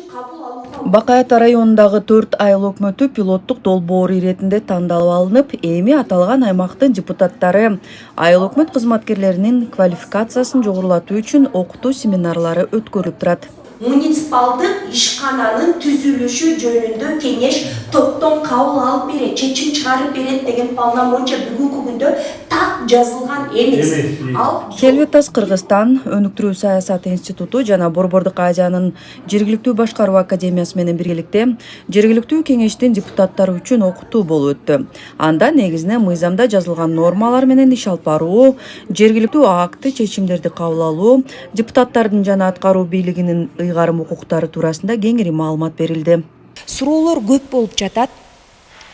Бакаят районундагы 4 айыл өкмөтү пилоттук долбоор иретинде тандалып алынып, эми аталган аймактын депутаттары айыл өкмөт кызматкерлеринин квалификациясын жогорулатуу үчүн окутуу семинарлары өткөрүлүп турат. Муниципалдык ишкананын түзүлүшү жөнүндө кеңеш топтон кабыл алып берет, чечим чыгарып берет деген полномочия бүгүнкү күндө так жазылган эмес. Хелветас Кыргызстан өнүктүрүү саясат институту жана Борбордук Азиянын жергиликтүү башкаруу академиясы менен биргеликте жергиликтүү кеңештин депутаттары үчүн окутуу болуп өттү. Анда негизинен мыйзамда жазылган нормалар менен иш алып баруу, жергиликтүү акты чечимдерди кабыл алуу, депутаттардын жана аткаруу бийлигинин ыйгарым укуктары туурасында кеңири маалымат берилди. Суроолор көп болуп жатат.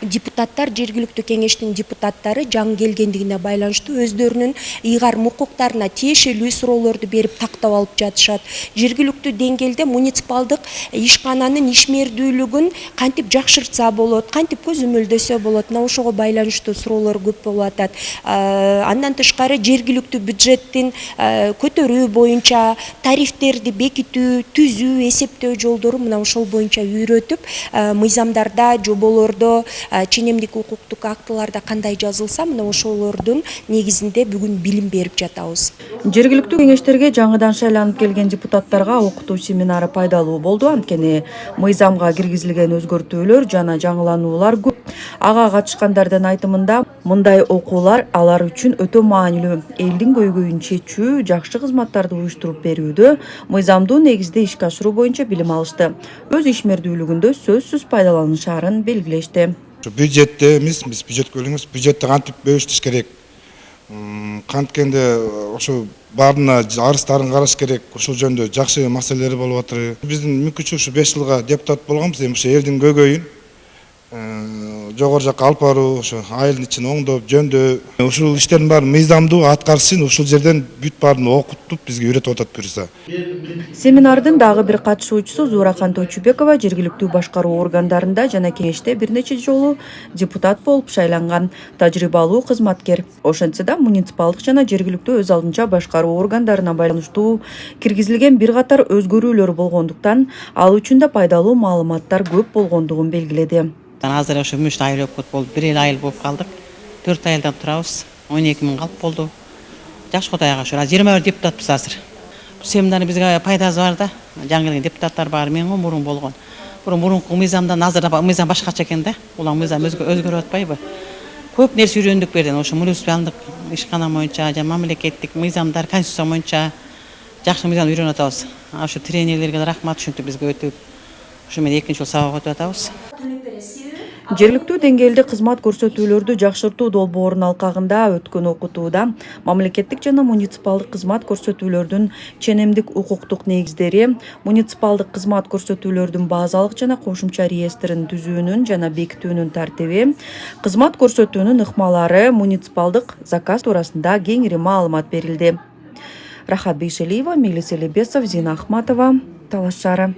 Депутаттар, жергиликтүү кеңештин депутаттары жаңы келгендигине байланыштуу өздөрүнүн ыйгарым укуктарына тиешелүү суроолорду берип тактап алып жатышат. Жергиликтүү деңгээлде муниципалдык ишкананын ишмердүүлүгүн кантип жакшыртса болот, кантип көзөмөлдөсө болот, мына ошого байланыштуу суроолор көп болуп атат. Андан тышкары жергиликтүү бюджеттин көтөрүү боюнча тарифтерди бекитүү, түзүү, эсептөө жолдору мына ошол боюнча үйрөтүп, мыйзамдарда, жоболордо, ченемдик укуктук актыларда кандай жазылса, мына ошолордун негизинде бүгүн билим берип жатабыз. Жергиликтүү кеңештерге жаңыдан шайланып келген депутаттарга окутуу семинары пайдалуу болду, анткени мыйзамга киргизилген өзгөртүүлөр жана жаңылануулар көп. Ага катышкандардын айтымында, мындай окуулар алар үчүн өтө маанилүү. Элдин көйгөйүн чечүү, жакшы кызматтарды уюштуруп берүүдө, мыйзамдуу негизде ишке ашыруу боюнча билим алышты. Өз ишмердүүлүгүндө сөзсүз пайдаланышаарын белгилешти. Бюджетте эмес, биз бюджетке элемес, бюджетти кантип бөлүштүрүш керек. Канткенде ошо баарына арыздарын караш керек. Ушул жөнүндө жакшы маселелер болуп атыр. Биздин мүмкүнчө ушу 5 жылга депутат болгонбуз, эми ушу элдин көйгөйүн жогору жакка алып баруу, ошо айылдын ичин оңдоп, жөндөп, ушул иштердин баарын мыйзамдуу аткарышын ушул жерден бүт баарын окутуп бизге үйрөтүп атат буюрса. Семинардын дагы бир катышуучусу Зууракан Тойчубекова жергиликтүү башкаруу органдарында жана кеңеште бир нече жолу депутат болуп шайланган тажрыйбалуу кызматкер. Ошентсе да муниципалдык жана жергиликтүү өз алдынча башкаруу органдарына байланыштуу киргизилген бир катар өзгөрүүлөр болгондуктан, ал үчүн да пайдалуу маалыматтар көп болгондугун белгиледи. Азыр ошо мүш айыл өкмөт болуп, 1 айыл болуп калдык. 4 айылдан турабыз. 12 миң калп болду. Жакшы Кудайга шүгүр. 21 депутатпыз азыр. Бул семинардын бизге пайдасы бар да. Жаңы келген депутаттар бар, мен мурун болгон. Мурунку мыйзамдан азыр мыйзам башкача экен да. Улам мыйзам өзгөрүп атпайбы? Көп нерсе үйрөндүк берден. Ошо муниципалдык ишкана боюнча, жана мамлекеттик мыйзамдар, конституция боюнча жакшы мыйзам үйрөнүп атабыз. Ошо тренерлерге рахмат, ушинтип бизге өтүп. Ошо менен экинчи жыл сабак өтүп атабыз. Жергиликтүү деңгээлде кызмат көрсөтүүлөрдү жакшыртуу долбоорунун алкагында өткөн окутууда мамлекеттик жана муниципалдык кызмат көрсөтүүлөрдүн ченемдик укуктук негиздери, муниципалдык кызмат көрсөтүүлөрдүн базалык жана кошумча реестрин түзүүнүн жана бекитүүнүн тартиби, кызмат көрсөтүүнүн ыкмалары, муниципалдык заказ туурасында кеңири маалымат берилди. Рахат Бейшелиева, Мелис Элебесов, Зина Ахматова, Талаш шаары.